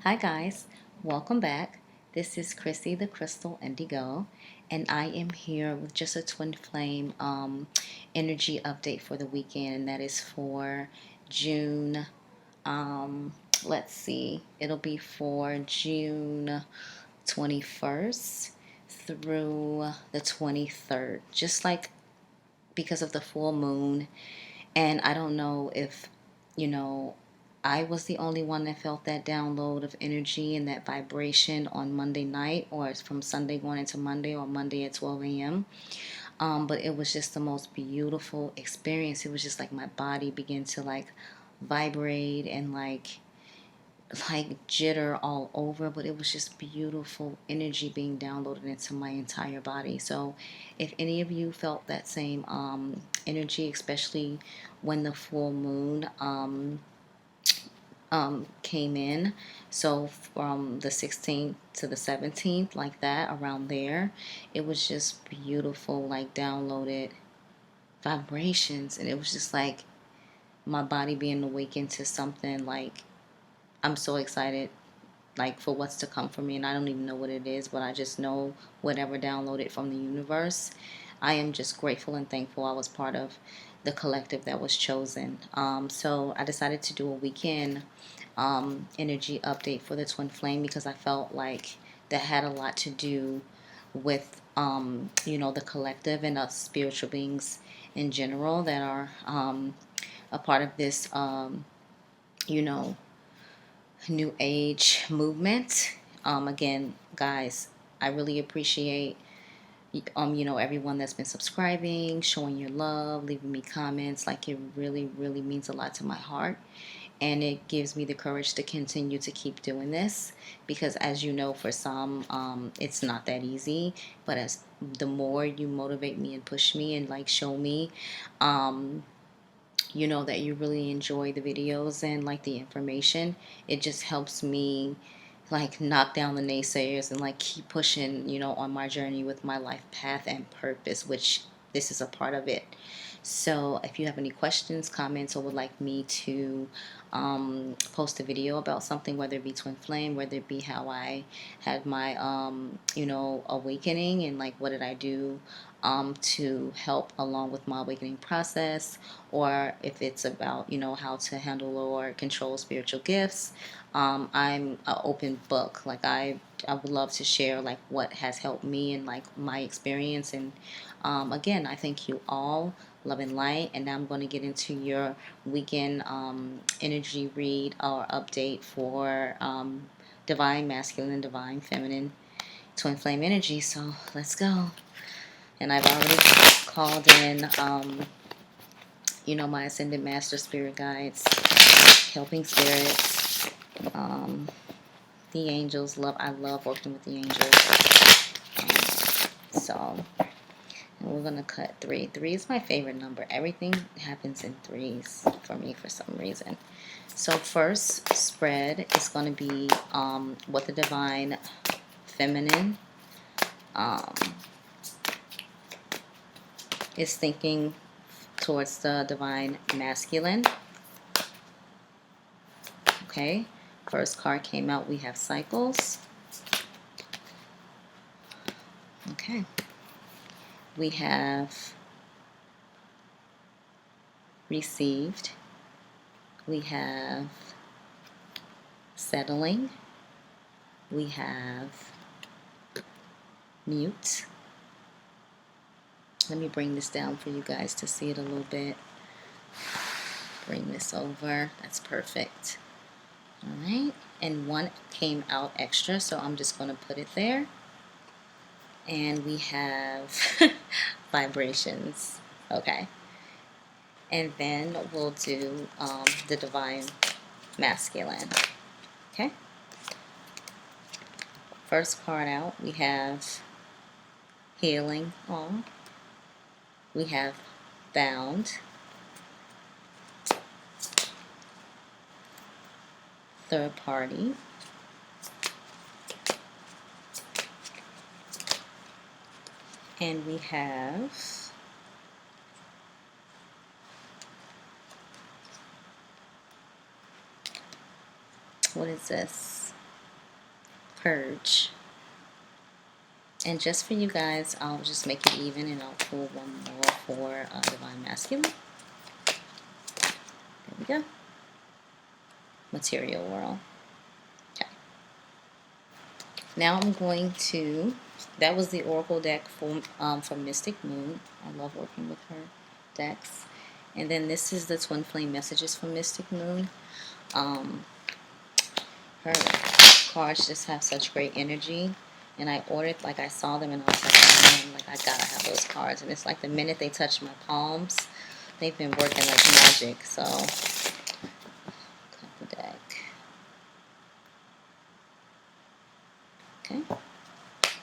Hi guys, welcome back. This is Chrissy the Crystal Indigo, and I am here with just a twin flame energy update for the weekend, and that is for June. Um, let's see, it'll be for June 21st through the 23rd, just like because of the full moon. And I don't know if, you know, I was the only one that felt that download of energy and that vibration on Monday night, or it's from Sunday going into Monday, or Monday at 12 a.m. But it was just the most beautiful experience. It was just like my body began to like vibrate and like jitter all over, but it was just beautiful energy being downloaded into my entire body. So if any of you felt that same energy, especially when the full moon came in, so from the 16th to the 17th, like that, around there, it was just beautiful, like downloaded vibrations. And it was just like my body being awakened to something. Like, I'm so excited, like, for what's to come for me, and I don't even know what it is, but I just know whatever downloaded from the universe. I am just grateful and thankful I was part of the collective that was chosen. So I decided to do a weekend energy update for the twin flame because I felt like that had a lot to do with the collective and us spiritual beings in general that are a part of this you know new age movement. Again, guys, I really appreciate everyone that's been subscribing, showing your love, leaving me comments. Like, it really, really means a lot to my heart. And it gives me the courage to continue to keep doing this because, as you know, for some, it's not that easy. But as the more you motivate me and push me and like show me, that you really enjoy the videos and like the information, it just helps me like knock down the naysayers and like keep pushing, on my journey with my life path and purpose, which this is a part of it. So if you have any questions, comments, or would like me to post a video about something, whether it be twin flame, whether it be how I had my awakening and like what did I do to help along with my awakening process, or if it's about how to handle or control spiritual gifts, I'm an open book. Like, I would love to share like what has helped me and like my experience. And again, I thank you all. Love and light. And now I'm going to get into your weekend energy read or update for divine masculine and divine feminine twin flame energy. So let's go. And I've already called in my ascended master spirit guides, helping spirits, the angels. I love working with the angels. So and we're gonna cut 3. 3 is my favorite number. Everything happens in threes for me for some reason. So first spread is gonna be what the divine feminine is thinking towards the divine masculine. Okay, first card came out. We have cycles. Okay, we have received. We have settling. We have mute. Let me bring this down for you guys to see it a little bit. Bring this over. That's perfect. All right. And one came out extra, so I'm just going to put it there. And we have vibrations. Okay. And then we'll do the divine masculine. Okay. First card out, we have healing. Oh. We have bound. Third party. And we have what is this? purge. And just for you guys, I'll just make it even and I'll pull one more for Divine Masculine. There we go. Material World. Okay. Now I'm going to, that was the Oracle deck for Mystic Moon. I love working with her decks. And then this is the Twin Flame Messages for Mystic Moon. Her cards just have such great energy. And I ordered, like I saw them and I was like, oh man, like I gotta have those cards. And it's like the minute they touch my palms, they've been working like magic. So, cut the deck. Okay.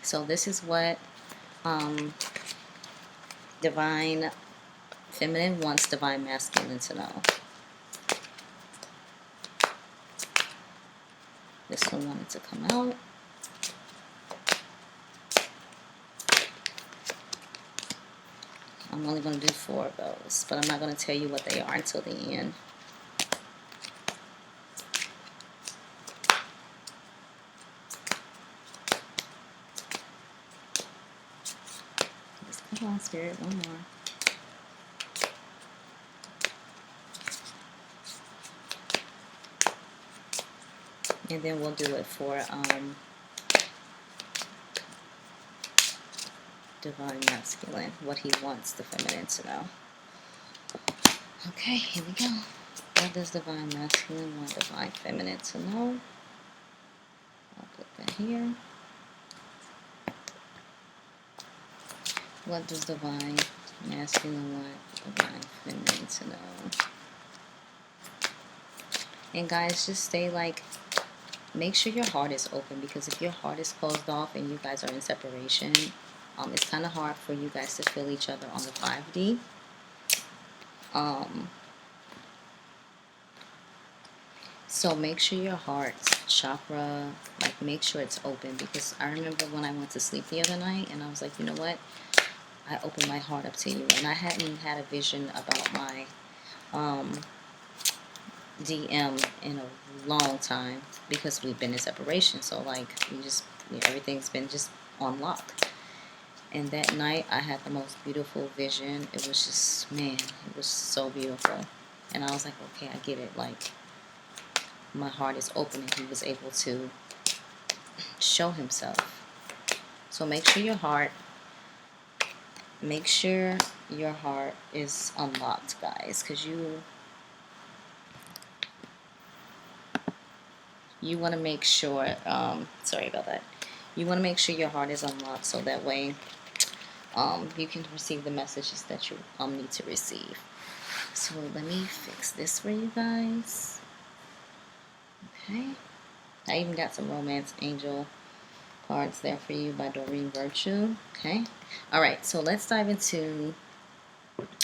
So this is what Divine Feminine wants Divine Masculine to know. This one wanted to come out. I'm only going to do 4 of those, but I'm not going to tell you what they are until the end. Come on, Spirit, one more. And then we'll do it for Divine Masculine, what he wants the feminine to know. Okay, here we go. What does Divine Masculine want Divine Feminine to know? I'll put that here. What does Divine Masculine want Divine Feminine to know? And guys, just stay like, make sure your heart is open, because if your heart is closed off and you guys are in separation, it's kind of hard for you guys to feel each other on the 5D. So make sure your heart chakra, like make sure it's open, because I remember when I went to sleep the other night and I was like, you know what? I opened my heart up to you, and I hadn't had a vision about my DM in a long time, because we've been in separation. So like we just, everything's been just on lock. And that night I had the most beautiful vision. It was just, man, it was so beautiful. And I was like, okay, I get it. Like my heart is open and he was able to show himself. So make sure your heart is unlocked, guys, because you want to make sure, sorry about that. You want to make sure your heart is unlocked, so that way you can receive the messages that you need to receive. So let me fix this for you guys. Okay. I even got some Romance Angel cards there for you by Doreen Virtue. Okay. All right. So let's dive into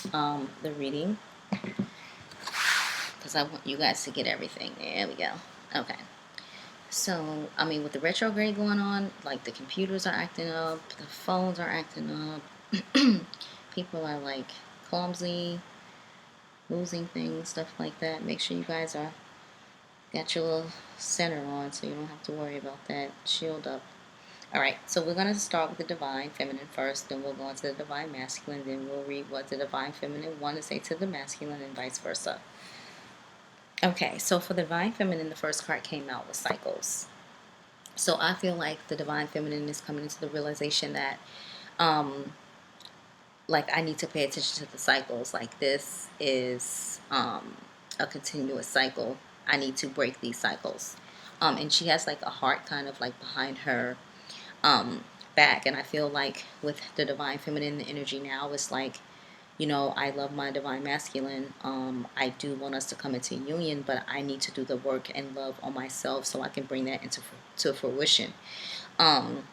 the reading, because I want you guys to get everything. There we go. Okay. So, I mean, with the retrograde going on, like the computers are acting up, the phones are acting up, people are like clumsy, losing things, stuff like that. Make sure you guys got your little center on, so you don't have to worry about that. Shield up. Alright, so we're going to start with the Divine Feminine first, then we'll go on to the Divine Masculine, then we'll read what the Divine Feminine want to say to the Masculine, and vice versa. Okay, so for the Divine Feminine, the first card came out with cycles. So I feel like the Divine Feminine is coming into the realization that, like, I need to pay attention to the cycles. Like, this is a continuous cycle. I need to break these cycles. And she has, like, a heart kind of, like, behind her back. And I feel like with the Divine Feminine, the energy now is like, I love my Divine Masculine. I do want us to come into union, but I need to do the work and love on myself so I can bring that to fruition. And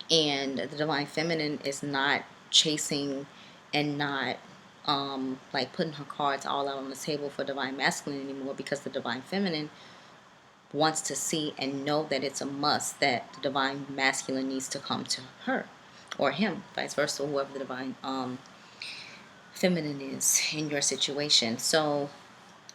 the Divine Feminine is not chasing and not like putting her cards all out on the table for Divine Masculine anymore, because the Divine Feminine wants to see and know that it's a must that the Divine Masculine needs to come to her or him, vice versa, whoever the Divine Feminine is in your situation. So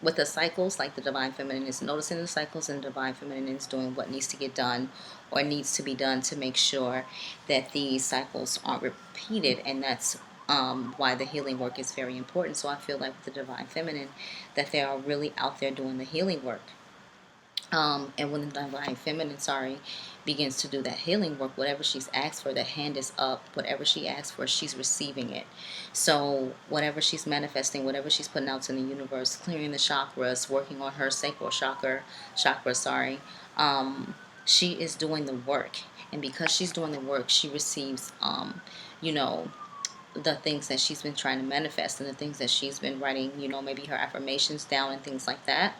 with the cycles, like the divine feminine is noticing the cycles, and the divine feminine is doing what needs to get done or needs to be done to make sure that these cycles aren't repeated. And that's why the healing work is very important. So I feel like with the divine feminine, that they are really out there doing the healing work. And when the divine feminine, begins to do that healing work, whatever she's asked for, the hand is up. Whatever she asks for, she's receiving it. So whatever she's manifesting, whatever she's putting out in the universe, clearing the chakras, working on her sacral chakra, she is doing the work. And because she's doing the work, she receives, you know, the things that she's been trying to manifest, and the things that she's been writing, maybe her affirmations down and things like that,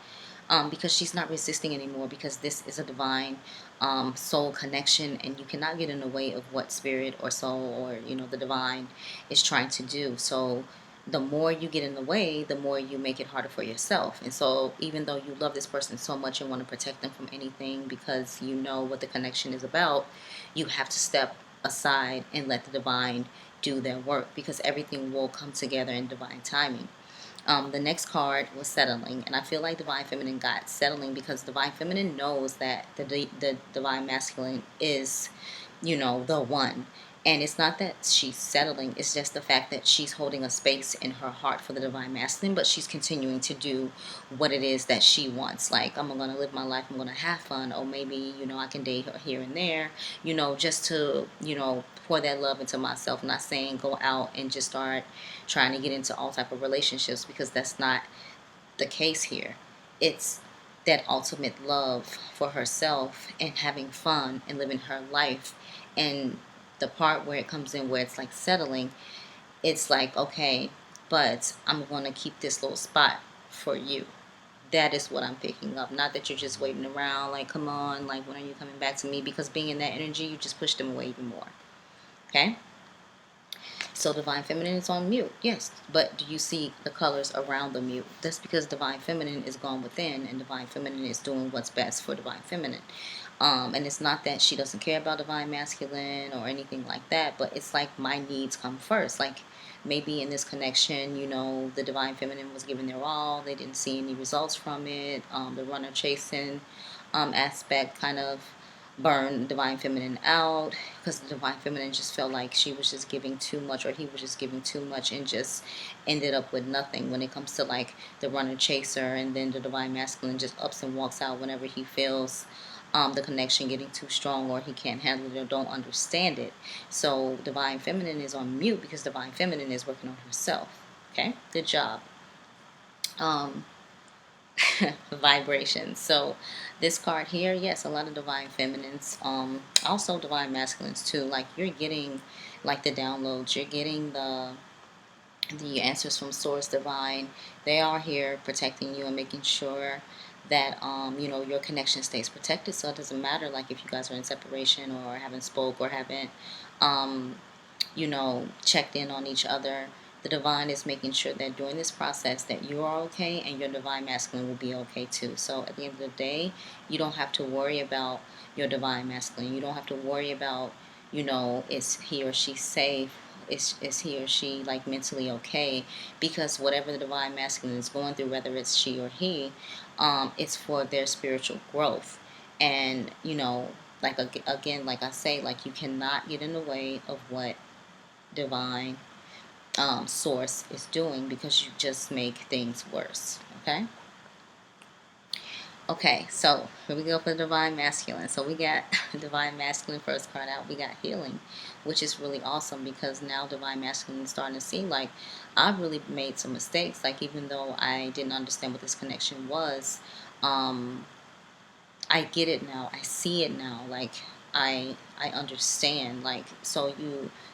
because she's not resisting anymore, because this is a divine soul connection, and you cannot get in the way of what spirit or soul or, the divine is trying to do. So the more you get in the way, the more you make it harder for yourself. And so even though you love this person so much and want to protect them from anything because you know what the connection is about, you have to step aside and let the divine do their work, because everything will come together in divine timing. The next card was settling, and I feel like divine feminine got settling because divine feminine knows that the divine masculine is, the one. And it's not that she's settling, it's just the fact that she's holding a space in her heart for the divine masculine, but she's continuing to do what it is that she wants. Like, I'm going to live my life, I'm going to have fun, or maybe, I can date her here and there, just to, pour that love into myself. I'm not saying go out and just start trying to get into all type of relationships, because that's not the case here. It's that ultimate love for herself and having fun and living her life. And the part where it comes in, where it's like settling, it's like, okay, but I'm going to keep this little spot for you. That is what I'm picking up. Not that you're just waiting around, like, come on, like, when are you coming back to me? Because being in that energy, you just push them away even more. Okay? So divine feminine is on mute, yes. But do you see the colors around the mute? That's because divine feminine is gone within, and divine feminine is doing what's best for divine feminine. And it's not that she doesn't care about divine masculine or anything like that, but it's like my needs come first. Like, maybe in this connection, the divine feminine was giving their all. They didn't see any results from it. The runner chasing aspect kind of burn divine feminine out, because the divine feminine just felt like she was just giving too much, or he was just giving too much, and just ended up with nothing when it comes to like the runner chaser. And then the divine masculine just ups and walks out whenever he feels the connection getting too strong, or he can't handle it or don't understand it. So divine feminine is on mute because divine feminine is working on herself. Okay, good job. Vibration. So this card here, yes, a lot of divine feminines, also divine masculines too. Like, you're getting like the downloads, you're getting the answers from source divine. They are here protecting you and making sure that your connection stays protected. So it doesn't matter like if you guys are in separation or haven't spoke or haven't checked in on each other. The divine is making sure that during this process that you are okay, and your divine masculine will be okay too. So at the end of the day, you don't have to worry about your divine masculine. You don't have to worry about, is he or she safe? Is he or she like mentally okay? Because whatever the divine masculine is going through, whether it's she or he, it's for their spiritual growth. And, like again, like I say, like, you cannot get in the way of what divine source is doing, because you just make things worse. Okay, so here we go for the divine masculine. So we got divine masculine first card out. We got healing, which is really awesome, because now divine masculine is starting to see like, I've really made some mistakes. Like, even though I didn't understand what this connection was, I get it now. I see it now. Like, I understand. Like, so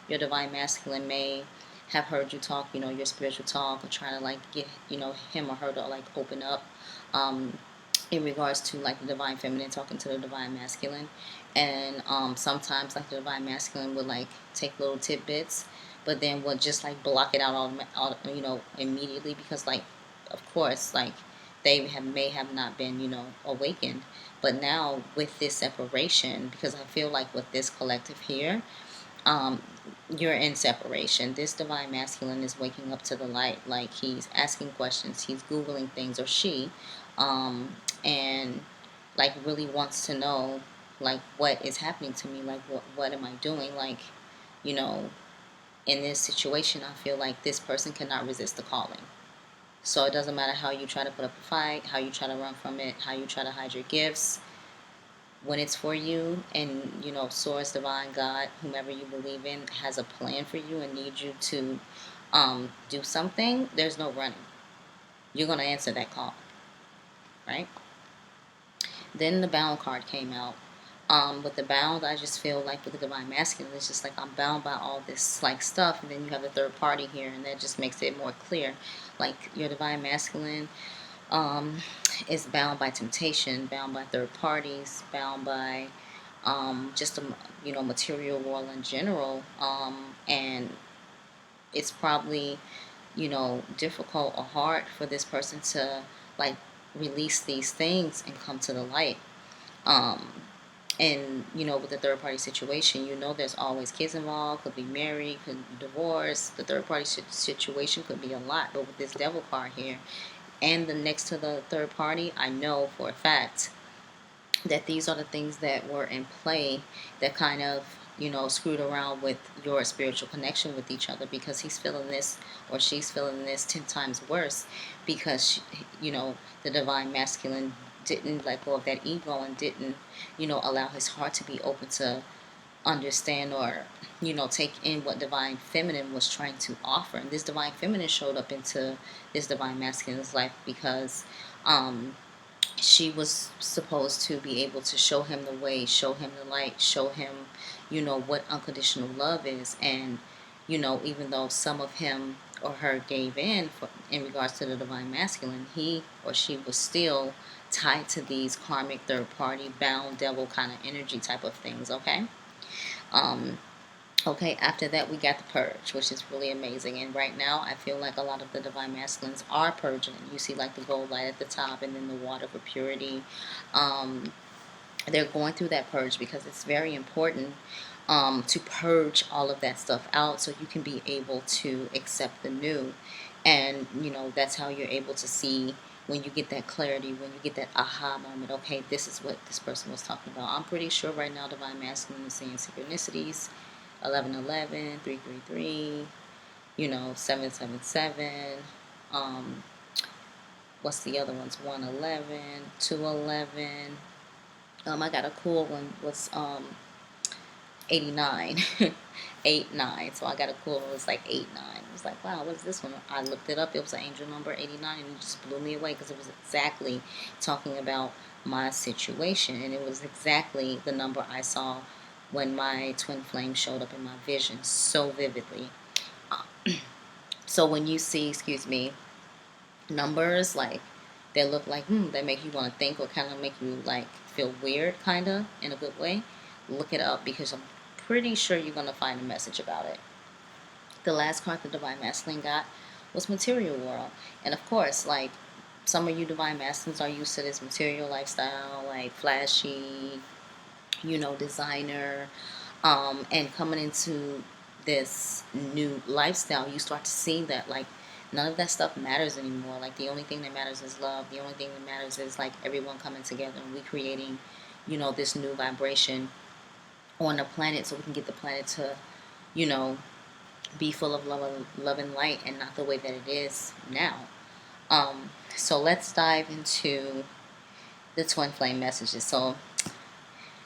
your divine masculine may have heard you talk, your spiritual talk, or try to like get, him or her to like open up in regards to like the divine feminine talking to the divine masculine. And sometimes like the divine masculine would like take little tidbits, but then would just like block it out all immediately, because like, of course, like, they may have not been awakened. But now with this separation, because I feel like with this collective here, you're in separation. This divine masculine is waking up to the light. Like, he's asking questions, he's Googling things, or she, and like really wants to know, like, what is happening to me, like what am I doing, like, you know, in this situation. I feel like this person cannot resist the calling. So it doesn't matter how you try to put up a fight, how you try to run from it, how you try to hide your gifts. When it's for you, and Source, Divine, God, whomever you believe in, has a plan for you and needs you to do something, there's no running. You're going to answer that call, right? Then the Bound card came out. With the Bound, I just feel like with the Divine Masculine, it's just like I'm bound by all this like stuff, and then you have the third party here, and that just makes it more clear. Like, your Divine Masculine um, is bound by temptation, bound by third parties, bound by just a material world in general, and it's probably difficult or hard for this person to like release these things and come to the light. Um, and with the third party situation, there's always kids involved. Could be married, could be divorced. The third party situation could be a lot. But with this devil card here, and the next to the third party, I know for a fact that these are the things that were in play that kind of screwed around with your spiritual connection with each other, because he's feeling this or she's feeling this 10 times worse, because the divine masculine didn't let go of that ego and didn't allow his heart to be open to understand or take in what divine feminine was trying to offer. And this divine feminine showed up into this divine masculine's life because she was supposed to be able to show him the way, show him the light, show him, what unconditional love is. And, even though some of him or her gave in regards to the divine masculine, he or she was still tied to these karmic third party bound devil kind of energy type of things, okay? Okay, after that we got the purge, which is really amazing. And right now I feel like a lot of the divine masculines are purging. You see like the gold light at the top and then the water for purity. They're going through that purge because it's very important to purge all of that stuff out so you can be able to accept the new. And that's how you're able to see, when you get that clarity, when you get that aha moment, okay, this is what this person was talking about. I'm pretty sure right now divine masculine is seeing synchronicities, 1111, 333, 777. What's the other ones? 111, 211. I got a cool one. Was 89, 89. So I got a cool one. It was like 89. I was like, wow, what is this one? I looked it up. It was an angel number 89, and it just blew me away because it was exactly talking about my situation, and it was exactly the number I saw when my twin flame showed up in my vision so vividly. So when you see, excuse me, numbers like that look like that make you want to think or kind of make you like feel weird, kind of in a good way, look it up, because I'm pretty sure you're going to find a message about it. The last card the divine masculine got was material world, and of course, like, some of you divine masculines are used to this material lifestyle, like flashy, designer, and coming into this new lifestyle, you start to see that like none of that stuff matters anymore. Like, the only thing that matters is love. The only thing that matters is like everyone coming together and we creating, this new vibration on the planet, so we can get the planet to, be full of love and light, and not the way that it is now. So let's dive into the twin flame messages. So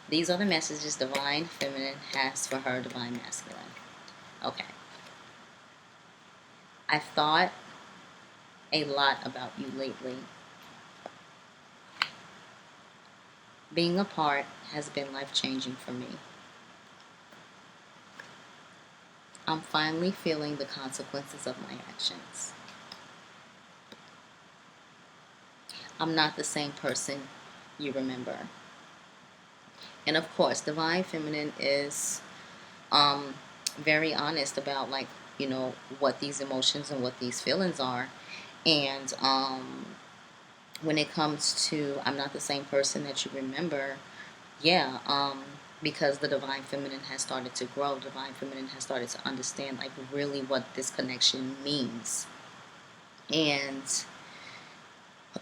these are the messages divine feminine has for her divine masculine. Okay. I've thought a lot about you lately. Being apart has been life-changing for me. I'm finally feeling the consequences of my actions. I'm not the same person you remember. And of course, divine feminine is very honest about, like, what these emotions and what these feelings are. And when it comes to I'm not the same person that you remember, yeah, because the divine feminine has started to grow. Divine feminine has started to understand like really what this connection means. And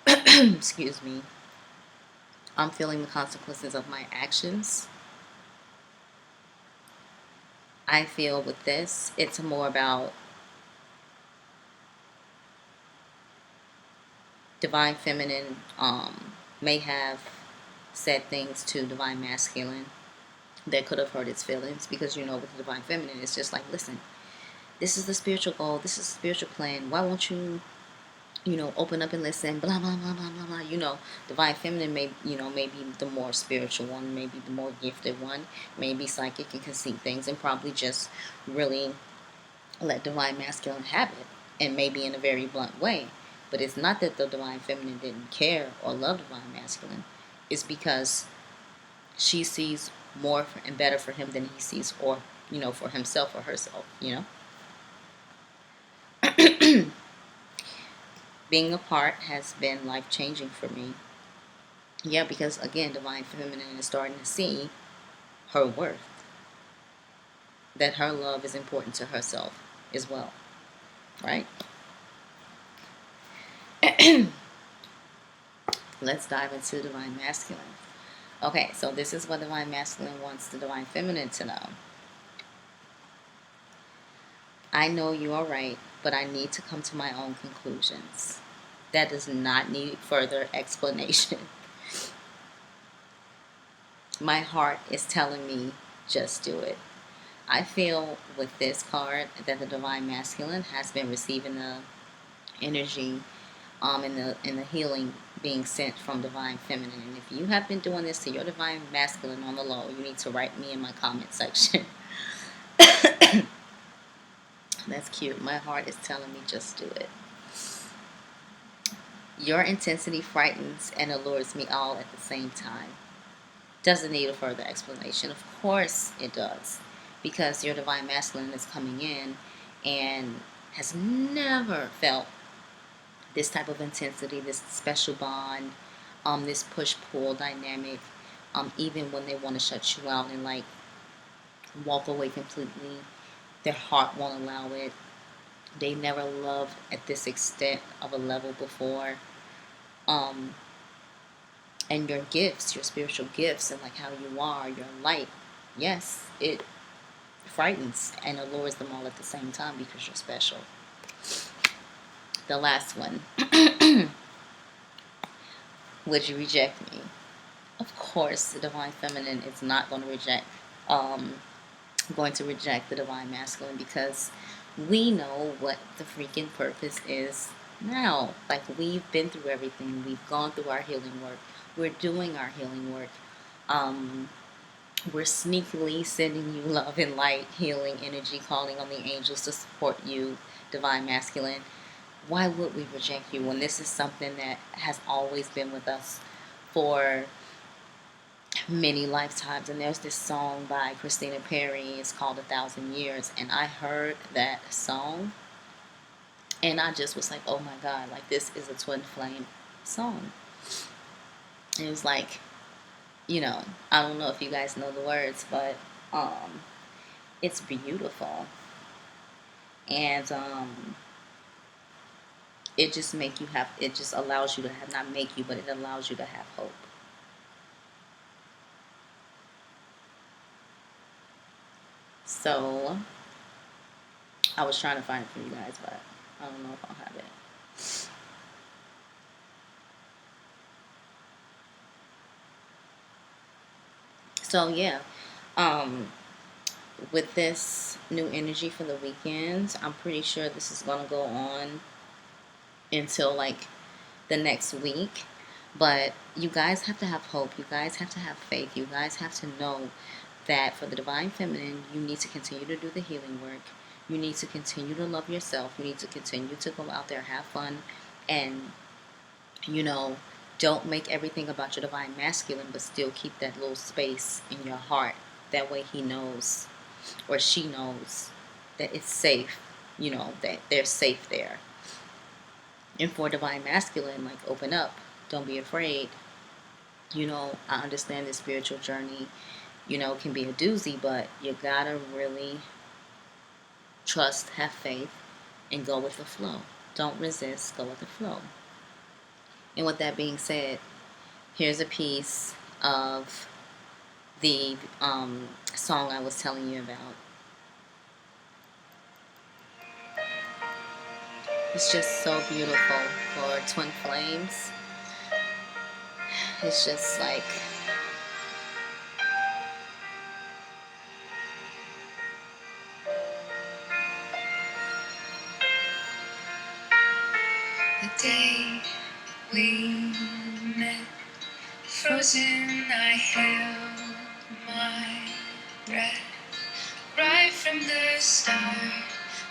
excuse me, I'm feeling the consequences of my actions. I feel with this, it's more about divine feminine may have said things to divine masculine that could have hurt its feelings, because you know with the divine feminine it's just like, listen, this is the spiritual goal, this is the spiritual plan, why won't you, you know, open up and listen, blah blah blah blah blah blah. You know, divine feminine may, you know, maybe the more spiritual one, maybe the more gifted one, maybe psychic and can see things, and probably just really let divine masculine have it, and maybe in a very blunt way. But it's not that the divine feminine didn't care or love divine masculine. It's because she sees more and better for him than he sees, or you know, for himself or herself. You know, being apart has been life changing for me. Yeah, because again, divine feminine is starting to see her worth, that her love is important to herself as well, right? Let's dive into divine masculine. Okay, so this is what divine masculine wants the divine feminine to know. I know you are right, but I need to come to my own conclusions. That does not need further explanation. My heart is telling me just do it. I feel with this card that the divine masculine has been receiving the energy in the healing being sent from divine feminine. And if you have been doing this to your divine masculine on the low, you need to write me in my comment section. That's cute. My heart is telling me just do it. Your intensity frightens and allures me all at the same time. Doesn't need a further explanation. Of course it does. Because your divine masculine is coming in and has never felt this type of intensity, this special bond, this push-pull dynamic, even when they want to shut you out and like walk away completely, their heart won't allow it. They never loved at this extent of a level before. And your gifts, your spiritual gifts, and like how you are, your light, yes, it frightens and allures them all at the same time because you're special. The last one. Would you reject me? Of course, the divine feminine is not going to reject the divine masculine, because we know what the freaking purpose is now. Like, we've been through everything. We've gone through our healing work. We're doing our healing work. We're sneakily sending you love and light, healing energy, calling on the angels to support you, divine masculine. Why would we reject you when this is something that has always been with us for many lifetimes? And there's this song by Christina Perry, it's called 1,000 Years, and I heard that song and I just was like, oh my god, like this is a twin flame song. And it was like, you know, I don't know if you guys know the words, but it's beautiful. And it just it just allows you to have, not make you, but it allows you to have hope. So I was trying to find it for you guys, but I don't know if I'll have it. So yeah, with this new energy for the weekends, I'm pretty sure this is gonna go on until like the next week. But you guys have to have hope. You guys have to have faith. You guys have to know that for the divine feminine, you need to continue to do the healing work. You need to continue to love yourself. You need to continue to go out there, have fun, and, you know, don't make everything about your divine masculine, but still keep that little space in your heart. That way he knows, or she knows, that it's safe, you know, that they're safe there. And for divine masculine, like, open up. Don't be afraid. You know, I understand the spiritual journey, you know, can be a doozy, but you gotta really trust, have faith, and go with the flow. Don't resist, go with the flow. And with that being said, here's a piece of the song I was telling you about. It's just so beautiful for twin flames. It's just like, the day we met, frozen, I held my breath. Right from the start,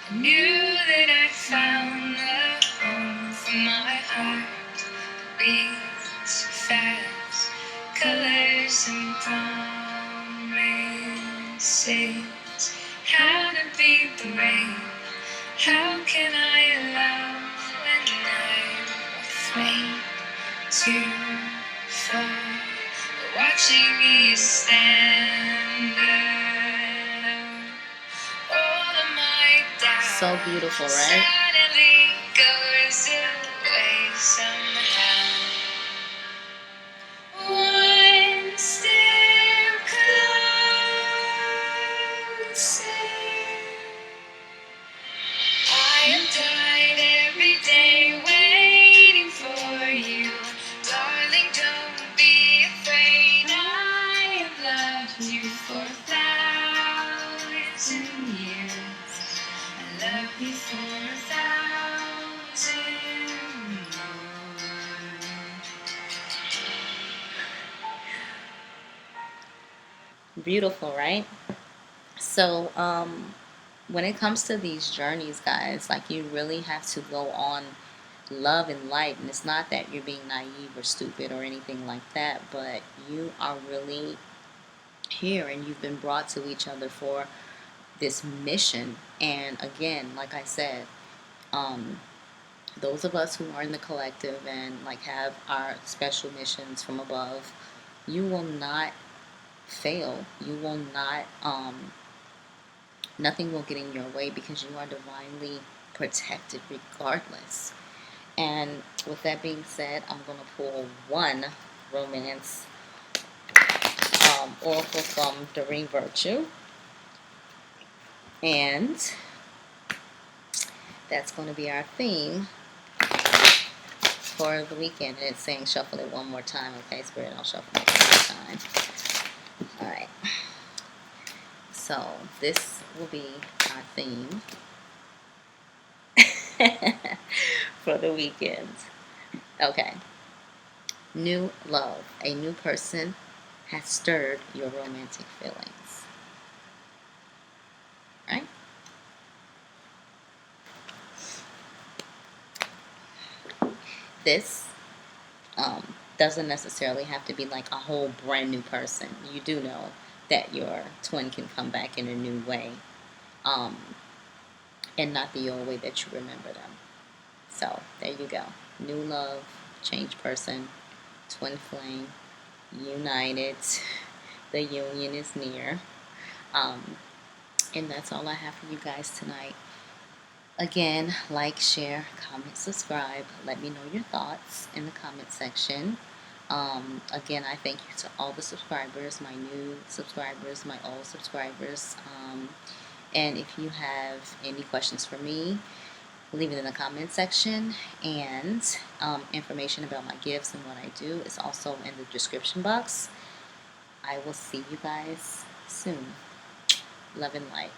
I knew that I found the home for my heart. Beats fast, colors and promises. How to be brave? How can I love when I'm afraid to fall? Watching you stand alone. All of my doubts so beautiful, right? suddenly goes away somehow. One step closer. I have died every day waiting for you. Darling, don't be afraid. I have loved you for 1,000 years. I love you for 1,000 more. Beautiful, right? So, when it comes to these journeys, guys, like, you really have to go on love and light. And it's not that you're being naive or stupid or anything like that, but you are really here and you've been brought to each other for this mission. And again, like I said, those of us who are in the collective and like have our special missions from above, you will not fail. You will not nothing will get in your way because you are divinely protected regardless. And with that being said, I'm going to pull one romance oracle from Doreen Virtue. And that's going to be our theme for the weekend. And it's saying shuffle it one more time. Okay, Spirit, I'll shuffle it one more time. Alright. So this will be our theme for the weekend. Okay. New love. A new person has stirred your romantic feelings. Right? This doesn't necessarily have to be like a whole brand new person. You do know that your twin can come back in a new way, and not the old way that you remember them. So there you go. New love, changed person, twin flame, united. The union is near. And that's all I have for you guys tonight. Again, like, share, comment, subscribe. Let me know your thoughts in the comment section. Again, I thank you to all the subscribers, my new subscribers, my old subscribers. And if you have any questions for me, leave it in the comment section. And information about my gifts and what I do is also in the description box. I will see you guys soon. Love and light.